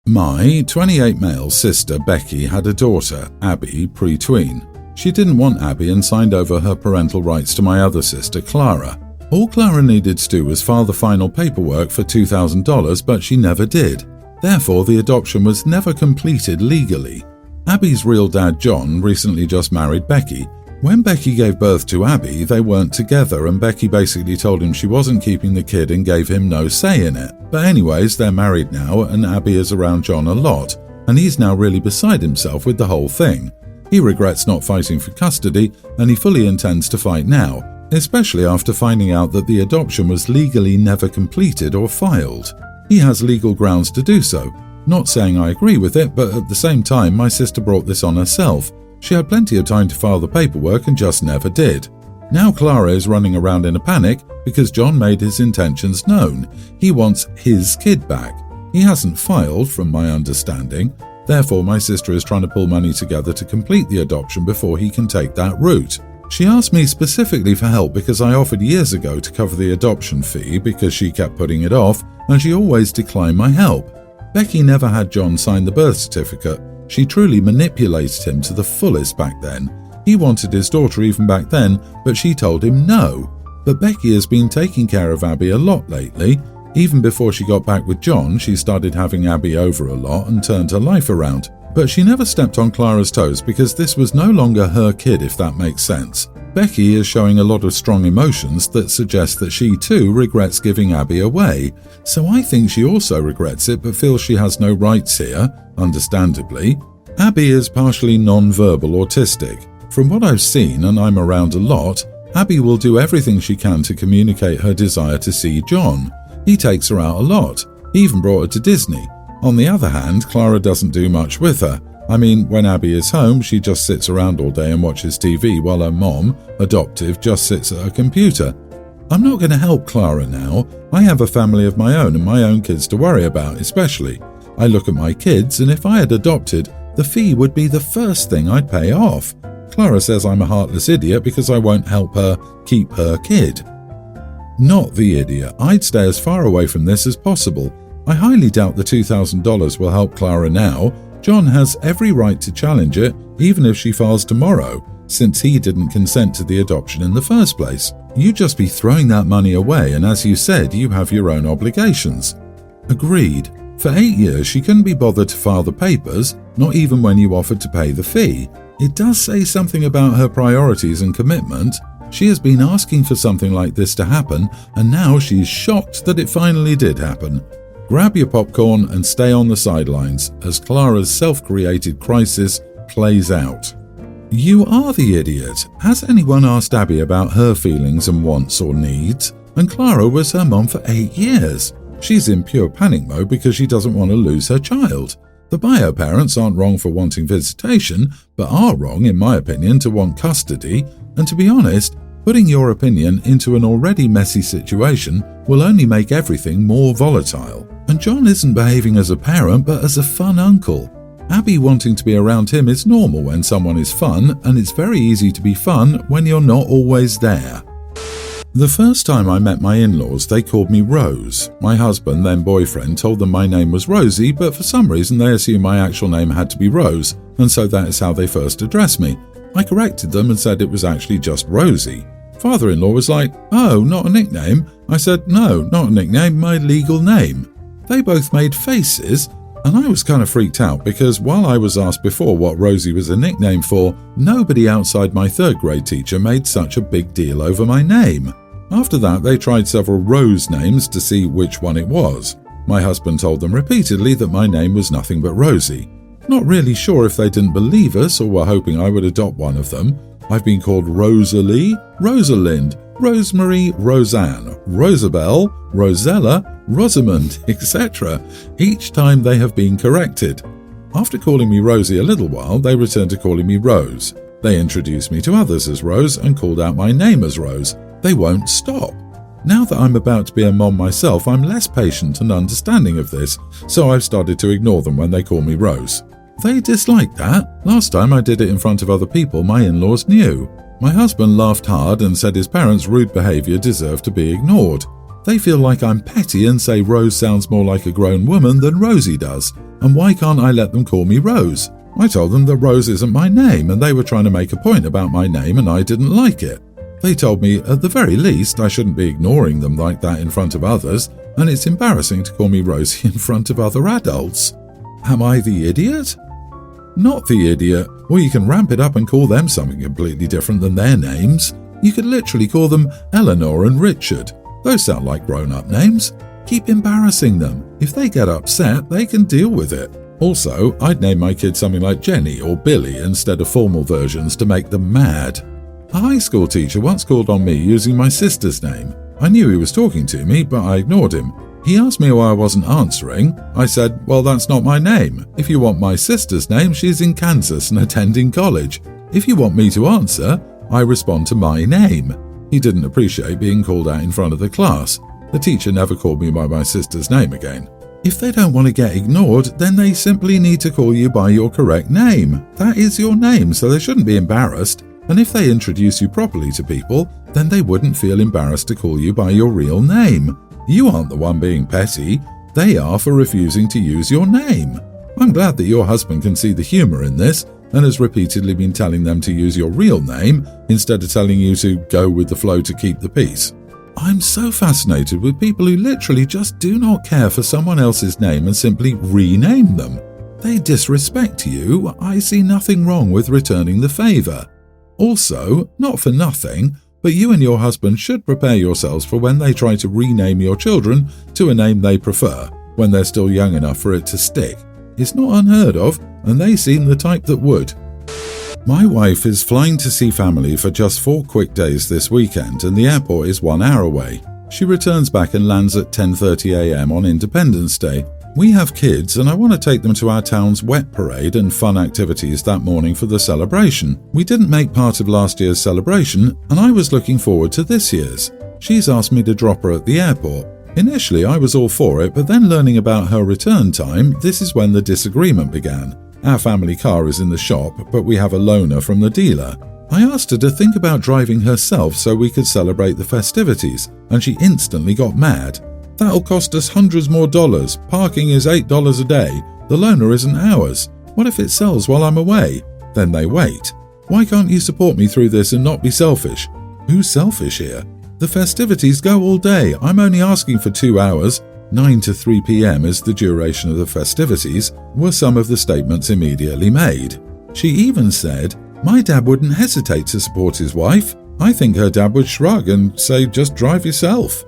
My 28 male sister Becky had a daughter, Abby, pre-tween. She didn't want Abby and signed over her parental rights to my other sister, Clara. All Clara needed to do was file the final paperwork for $2,000, but she never did. Therefore, the adoption was never completed legally. Abby's real dad, John, recently just married Becky. When Becky gave birth to Abby, they weren't together and Becky basically told him she wasn't keeping the kid and gave him no say in it. But anyways, they're married now and Abby is around John a lot, and he's now really beside himself with the whole thing. He regrets not fighting for custody and he fully intends to fight now, especially after finding out that the adoption was legally never completed or filed. He has legal grounds to do so. Not saying I agree with it, but at the same time my sister brought this on herself. She had plenty of time to file the paperwork and just never did. Now Clara is running around in a panic because John made his intentions known. He wants his kid back. He hasn't filed, from my understanding. Therefore, my sister is trying to pull money together to complete the adoption before he can take that route. She asked me specifically for help because I offered years ago to cover the adoption fee because she kept putting it off and she always declined my help. Becky never had John sign the birth certificate. She truly manipulated him to the fullest back then. He wanted his daughter even back then, but she told him no. But Becky has been taking care of Abby a lot lately. Even before she got back with John, she started having Abby over a lot and turned her life around. But she never stepped on Clara's toes because this was no longer her kid, if that makes sense. Becky is showing a lot of strong emotions that suggest that she too regrets giving Abby away. So I think she also regrets it but feels she has no rights here, understandably. Abby is partially non-verbal autistic. From what I've seen, and I'm around a lot, Abby will do everything she can to communicate her desire to see John. He takes her out a lot. He even brought her to Disney. On the other hand, Clara doesn't do much with her. I mean, when Abby is home, she just sits around all day and watches TV while her mom, adoptive, just sits at her computer. I'm not going to help Clara now. I have a family of my own and my own kids to worry about, especially. I look at my kids, and if I had adopted, the fee would be the first thing I'd pay off. Clara says I'm a heartless idiot because I won't help her keep her kid. Not the idiot. I'd stay as far away from this as possible. I highly doubt the $2,000 will help Clara now. John has every right to challenge it, even if she files tomorrow, since he didn't consent to the adoption in the first place. You'd just be throwing that money away, and as you said, you have your own obligations. Agreed. For 8 years, she couldn't be bothered to file the papers, not even when you offered to pay the fee. It does say something about her priorities and commitment. She has been asking for something like this to happen, and now she's shocked that it finally did happen. Grab your popcorn and stay on the sidelines as Clara's self-created crisis plays out. You are the idiot. Has anyone asked Abby about her feelings and wants or needs? And Clara was her mom for 8 years. She's in pure panic mode because she doesn't want to lose her child. The bio parents aren't wrong for wanting visitation, but are wrong, in my opinion, to want custody. And to be honest, putting your opinion into an already messy situation will only make everything more volatile. And John isn't behaving as a parent, but as a fun uncle. Abby wanting to be around him is normal when someone is fun, and it's very easy to be fun when you're not always there. The first time I met my in-laws, they called me Rose. My husband, then boyfriend, told them my name was Rosie, but for some reason they assumed my actual name had to be Rose, and so that is how they first addressed me. I corrected them and said it was actually just Rosie. Father-in-law was like, "Oh, not a nickname?" I said, "No, not a nickname, my legal name." They both made faces, and I was kind of freaked out because while I was asked before what Rosie was a nickname for, nobody outside my 3rd grade teacher made such a big deal over my name. After that, they tried several Rose names to see which one it was. My husband told them repeatedly that my name was nothing but Rosie. Not really sure if they didn't believe us or were hoping I would adopt one of them. I've been called Rosalie, Rosalind, Rosemary, Roseanne, Rosabelle, Rosella, Rosamond, etc. Each time they have been corrected. After calling me Rosie a little while, they returned to calling me Rose. They introduced me to others as Rose and called out my name as Rose. They won't stop. Now that I'm about to be a mom myself, I'm less patient and understanding of this, so I've started to ignore them when they call me Rose. They dislike that. Last time I did it in front of other people my in-laws knew. My husband laughed hard and said his parents' rude behaviour deserved to be ignored. They feel like I'm petty and say Rose sounds more like a grown woman than Rosie does. and why can't I let them call me Rose? I told them that Rose isn't my name, and they were trying to make a point about my name, and I didn't like it. They told me at the very least I shouldn't be ignoring them like that in front of others, and it's embarrassing to call me Rosie in front of other adults. Am I the idiot? Not the idiot. Or you can ramp it up and call them something completely different than their names. You could literally call them Eleanor and Richard. Those sound like grown-up names. Keep embarrassing them. If they get upset, they can deal with it. Also, I'd name my kid something like Jenny or Billy instead of formal versions to make them mad. A high school teacher once called on me using my sister's name. I knew he was talking to me, but I ignored him. He asked me why I wasn't answering. I said, well, that's not my name. If you want my sister's name, she's in Kansas and attending college. If you want me to answer, I respond to my name. He didn't appreciate being called out in front of the class. The teacher never called me by my sister's name again. If they don't want to get ignored, then they simply need to call you by your correct name. That is your name, so they shouldn't be embarrassed. And if they introduce you properly to people, then they wouldn't feel embarrassed to call you by your real name. You aren't the one being petty. They are for refusing to use your name. I'm glad that your husband can see the humour in this and has repeatedly been telling them to use your real name instead of telling you to go with the flow to keep the peace. I'm so fascinated with people who literally just do not care for someone else's name and simply rename them. They disrespect you. I see nothing wrong with returning the favour. Also, not for nothing, but you and your husband should prepare yourselves for when they try to rename your children to a name they prefer, when they're still young enough for it to stick. It's not unheard of, and they seem the type that would. My wife is flying to see family for just 4 quick days this weekend, and the airport is 1 hour away. She returns back and lands at 10:30 a.m. on Independence Day. We have kids, and I want to take them to our town's wet parade and fun activities that morning for the celebration. We didn't make part of last year's celebration, and I was looking forward to this year's. She's asked me to drop her at the airport. Initially, I was all for it, but then learning about her return time, this is when the disagreement began. Our family car is in the shop, but we have a loaner from the dealer. I asked her to think about driving herself so we could celebrate the festivities, and she instantly got mad. That'll cost us hundreds more dollars. Parking is $8 a day. The loaner isn't ours. What if it sells while I'm away? Then they wait. Why can't you support me through this and not be selfish? Who's selfish here? The festivities go all day. I'm only asking for 2 hours. 9 to 3 p.m. is the duration of the festivities, were some of the statements immediately made. She even said, my dad wouldn't hesitate to support his wife. I think her dad would shrug and say, just drive yourself.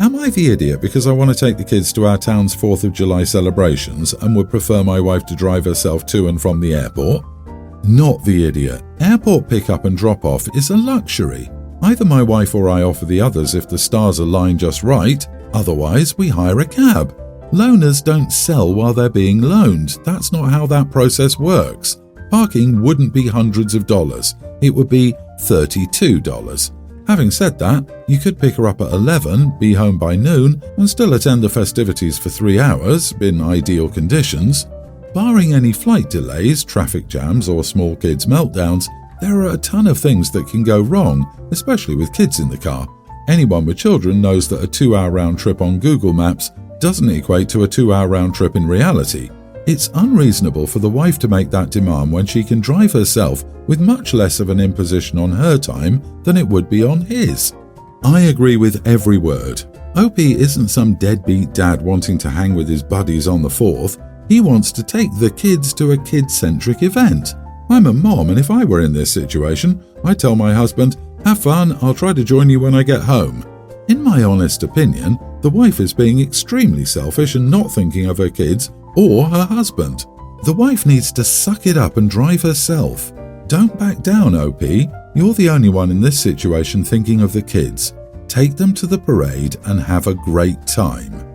Am I the idiot because I want to take the kids to our town's 4th of July celebrations and would prefer my wife to drive herself to and from the airport? Not the idiot. Airport pick-up and drop-off is a luxury. Either my wife or I offer the others if the stars align just right, otherwise we hire a cab. Loaners don't sell while they're being loaned. That's not how that process works. Parking wouldn't be hundreds of dollars. It would be $32. Having said that, you could pick her up at 11, be home by noon, and still attend the festivities for 3 hours, in ideal conditions. Barring any flight delays, traffic jams, or small kids' meltdowns, there are a ton of things that can go wrong, especially with kids in the car. Anyone with children knows that a 2-hour round trip on Google Maps doesn't equate to a 2-hour round trip in reality. It's unreasonable for the wife to make that demand when she can drive herself with much less of an imposition on her time than it would be on his. I agree with every word. OP isn't some deadbeat dad wanting to hang with his buddies on the 4th. He wants to take the kids to a kid-centric event. I'm a mom, and if I were in this situation, I'd tell my husband, have fun, I'll try to join you when I get home. In my honest opinion, the wife is being extremely selfish and not thinking of her kids or her husband. The wife needs to suck it up and drive herself. Don't back down, OP. You're the only one in this situation thinking of the kids. Take them to the parade and have a great time.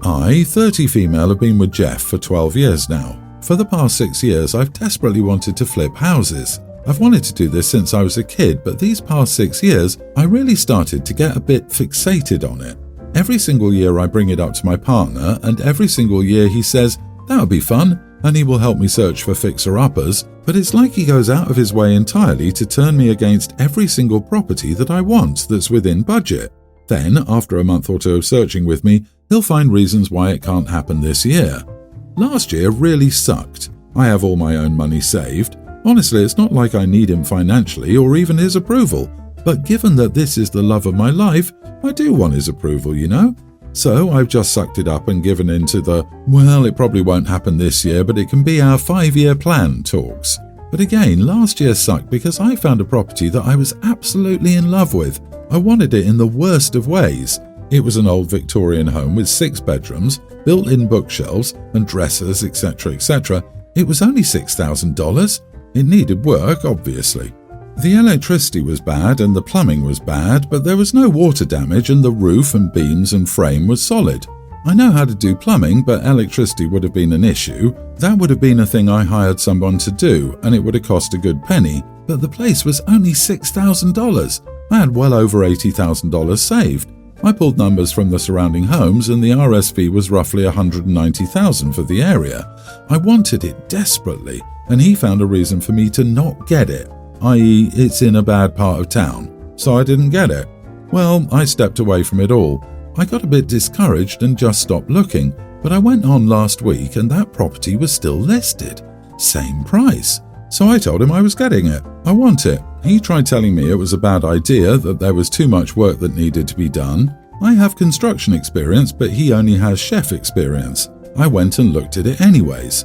I, 30 female, have been with Jeff for 12 years now. For the past 6 years, I've desperately wanted to flip houses. I've wanted to do this since I was a kid, but these past 6 years, I really started to get a bit fixated on it. Every single year I bring it up to my partner, and every single year he says, that would be fun, and he will help me search for fixer-uppers, but it's like he goes out of his way entirely to turn me against every single property that I want that's within budget. Then, after a month or two of searching with me, he'll find reasons why it can't happen this year. Last year really sucked. I have all my own money saved. Honestly, it's not like I need him financially or even his approval, but given that this is the love of my life, I do want his approval, you know? So I've just sucked it up and given in to the, well, it probably won't happen this year, but it can be our 5-year plan talks. But again, last year sucked because I found a property that I was absolutely in love with. I wanted it in the worst of ways. It was an old Victorian home with 6 bedrooms, built-in bookshelves and dressers, etc., etc. It was only $6,000. It needed work, obviously. The electricity was bad and the plumbing was bad, but there was no water damage and the roof and beams and frame was solid. I know how to do plumbing, but electricity would have been an issue. That would have been a thing I hired someone to do, and it would have cost a good penny, but the place was only $6,000. I had well over $80,000 saved. I pulled numbers from the surrounding homes and the RSV was roughly $190,000 for the area. I wanted it desperately, and he found a reason for me to not get it, i.e. it's in a bad part of town, so I didn't get it. Well, I stepped away from it all. I got a bit discouraged and just stopped looking, but I went on last week and that property was still listed. Same price. So I told him I was getting it. I want it. He tried telling me it was a bad idea, that there was too much work that needed to be done. I have construction experience, but he only has chef experience. I went and looked at it anyways.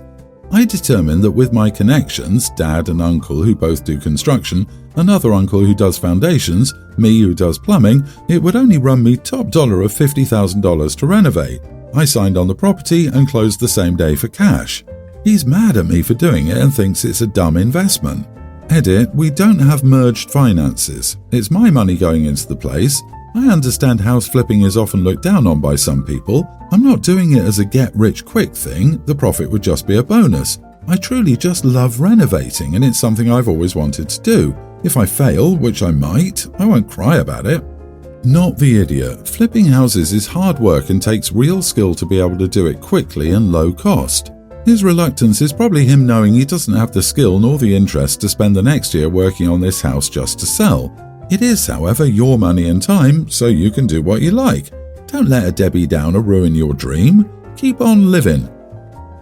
I determined that with my connections, dad and uncle who both do construction, another uncle who does foundations, me who does plumbing, it would only run me top dollar of $50,000 to renovate. I signed on the property and closed the same day for cash. He's mad at me for doing it and thinks it's a dumb investment. Edit, we don't have merged finances. It's my money going into the place. I understand house flipping is often looked down on by some people. I'm not doing it as a get-rich-quick thing. The profit would just be a bonus. I truly just love renovating, and it's something I've always wanted to do. If I fail, which I might, I won't cry about it. Not the idiot. Flipping houses is hard work and takes real skill to be able to do it quickly and low cost. His reluctance is probably him knowing he doesn't have the skill nor the interest to spend the next year working on this house just to sell. It is, however, your money and time, so you can do what you like. Don't let a Debbie Downer ruin your dream. Keep on living.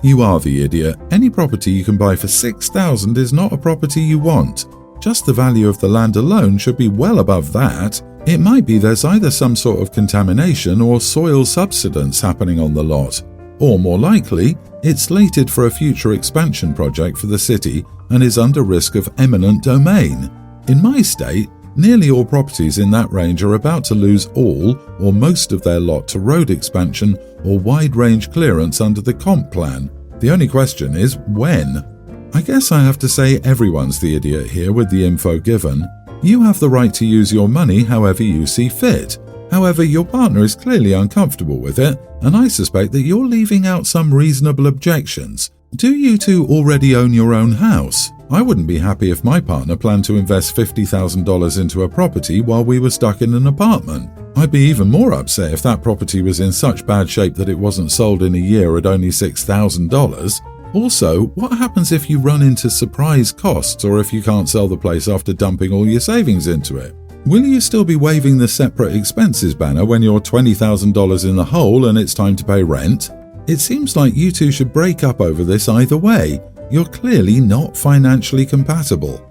You are the idiot. Any property you can buy for $6,000 is not a property you want. Just the value of the land alone should be well above that. It might be there's either some sort of contamination or soil subsidence happening on the lot. Or more likely, it's slated for a future expansion project for the city and is under risk of eminent domain. In my state, nearly all properties in that range are about to lose all or most of their lot to road expansion or wide-range clearance under the comp plan. The only question is, when? I guess I have to say everyone's the idiot here with the info given. You have the right to use your money however you see fit. However, your partner is clearly uncomfortable with it, and I suspect that you're leaving out some reasonable objections. Do you two already own your own house? I wouldn't be happy if my partner planned to invest $50,000 into a property while we were stuck in an apartment. I'd be even more upset if that property was in such bad shape that it wasn't sold in a year at only $6,000. Also, what happens if you run into surprise costs or if you can't sell the place after dumping all your savings into it? Will you still be waving the separate expenses banner when you're $20,000 in the hole and it's time to pay rent? It seems like you two should break up over this either way. You're clearly not financially compatible.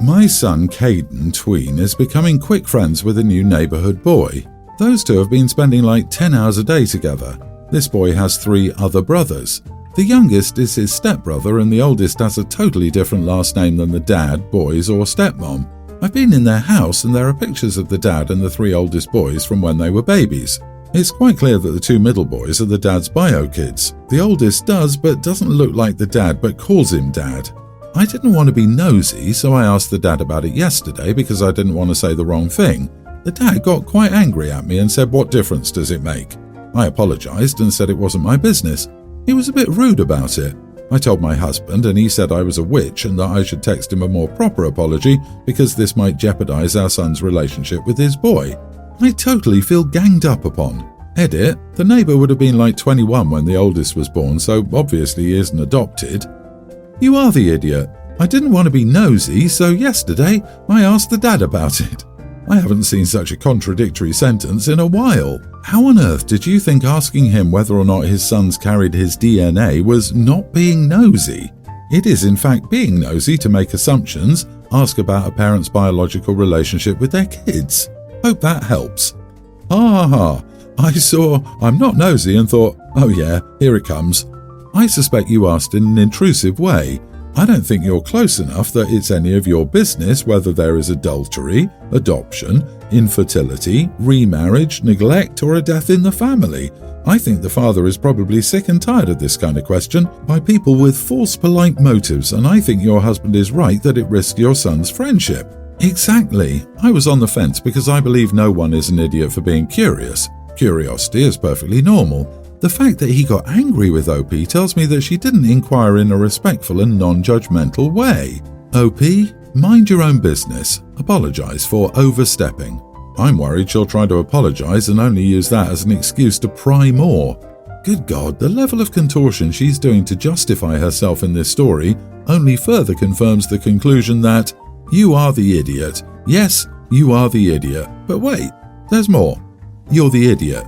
My son Caden, tween, is becoming quick friends with a new neighborhood boy. Those two have been spending like 10 hours a day together. This boy has 3 other brothers. The youngest is his stepbrother and the oldest has a totally different last name than the dad, boys or stepmom. I've been in their house and there are pictures of the dad and the 3 oldest boys from when they were babies. It's quite clear that the 2 middle boys are the dad's bio kids. The oldest does, but doesn't look like the dad but calls him dad. I didn't want to be nosy, so I asked the dad about it yesterday because I didn't want to say the wrong thing. The dad got quite angry at me and said, "What difference does it make?" I apologized and said it wasn't my business. He was a bit rude about it. I told my husband and he said I was a witch and that I should text him a more proper apology because this might jeopardize our son's relationship with his boy. I totally feel ganged up upon. Edit, the neighbor would have been like 21 when the oldest was born, so obviously he isn't adopted. You are the idiot. I didn't want to be nosy, so yesterday I asked the dad about it. I haven't seen such a contradictory sentence in a while. How on earth did you think asking him whether or not his sons carried his DNA was not being nosy? It is in fact being nosy to make assumptions, ask about a parent's biological relationship with their kids. Hope that helps. I saw I'm not nosy and thought, oh yeah, here it comes. I suspect you asked in an intrusive way. I don't think you're close enough that it's any of your business whether there is adultery, adoption, infertility, remarriage, neglect, or a death in the family. I think the father is probably sick and tired of this kind of question by people with false polite motives, and I think your husband is right that it risks your son's friendship. Exactly. I was on the fence because I believe no one is an idiot for being curious. Curiosity is perfectly normal. The fact that he got angry with OP tells me that she didn't inquire in a respectful and non-judgmental way. OP, mind your own business. Apologize for overstepping. I'm worried she'll try to apologize and only use that as an excuse to pry more. Good God, the level of contortion she's doing to justify herself in this story only further confirms the conclusion that you are the idiot. Yes, you are the idiot. But wait, there's more. You're the idiot